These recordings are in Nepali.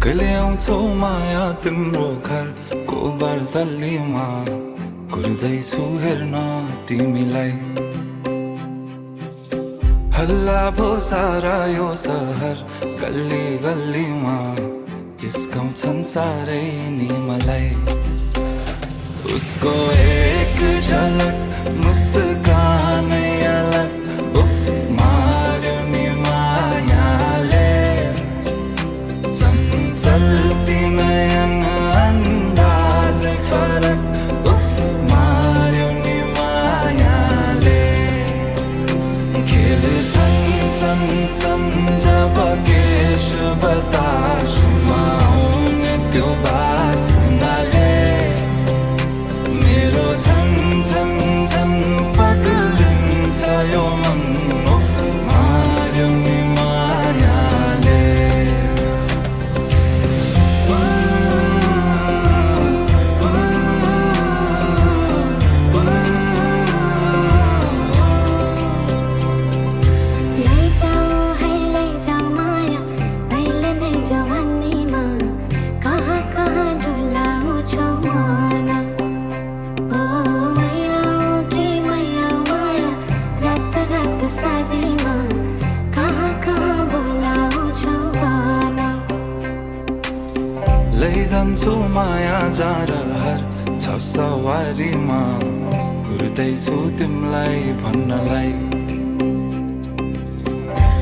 कहिले आउँछौ माया तिम्रो घरको बर्दलीमा कुर्दैछु हेर्न तिमीलाई हल्ला भो सारा यो सहर गल्ली गल्लीमा जिस्काउँछन् सारै नि मलाई उसको एक झलक मुस्कानै अलग उफ मार्यो नि मायाले चल्ती नयन अन्दाजै फरक उफ मार्यो नि मायाले खेल्छन् सँगसँग जब केश बतासुमा आउने त्यो बासनाले मेरो झन् झन् झन् पग्लिन्छ यो मन उफ मार्यो नि मायाले लैजान्छु माया जारहर छ सवारीमा कुर्दैछु तिमीलाई भन्नलाई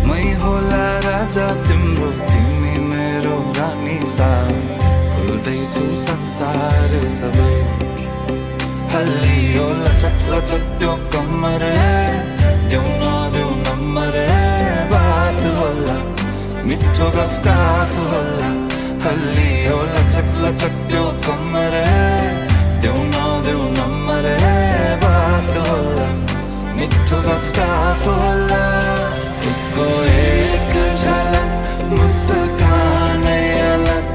मै होला राजा तिम्रो तिमी मेरो रानी सा भुल्दैछु संसार सबै हल्लियो लचक लचक त्यो कम्मर देऊ नदेऊ नम्बर बात होला मिठो गफ होला हल्लियो लचक लचक त्यो कम्मर देऊ नदेऊ नम्बर बात होला मिठो गफ होला उसको एक झलक मुस्कानै अलग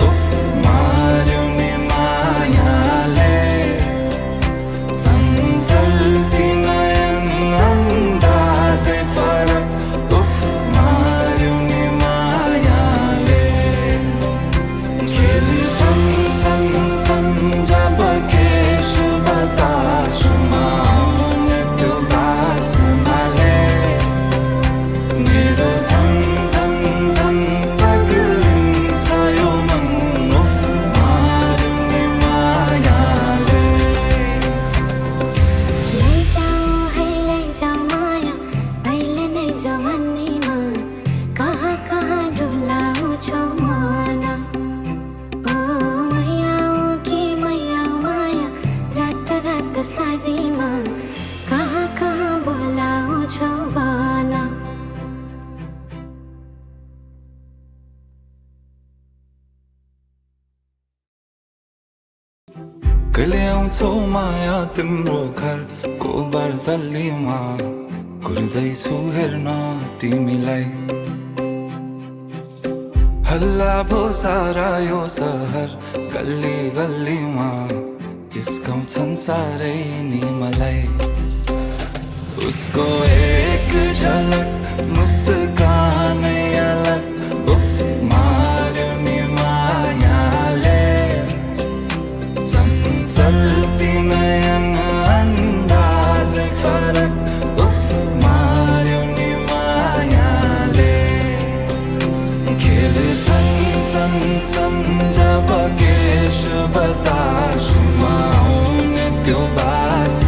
उफ मार्यो नि मायाले चल्ती नयन अन्दाजै फरक उफ मार्यो नि मायाले खेल्छन् सँगसँग जब केश बतासुमा आउने त्यो बासनाले मेरो झन् झन् झन् पग्लिन्छ यो मन उफ मार्यो नि मायाले लैजाऊ माया अहिले नै जवानीमा कहाँ कहाँ डुलाउँछौ मन ओ मैयाऊ कि मैयाऊ माया रात रात सारीमा कहाँ कहाँ बोलाउँछौ भन कहिले आउँछौ माया तिम्रो घरको बर्दलीमा कुर्दैछु हेर्न तिमीलाई हल्ला भो सारा यो सहर गल्ली गल्लीमा जिस्काउँछन् सारै नि मलाई उसको एक झलक मुस्कानै अलग उफ मार्यो नि मायाले चल्ती नयन अन्दाजै फरक उफ मार्यो नि मायाले खेल्छन् सँगसँग जब केश बतासुमा आउने त्यो बास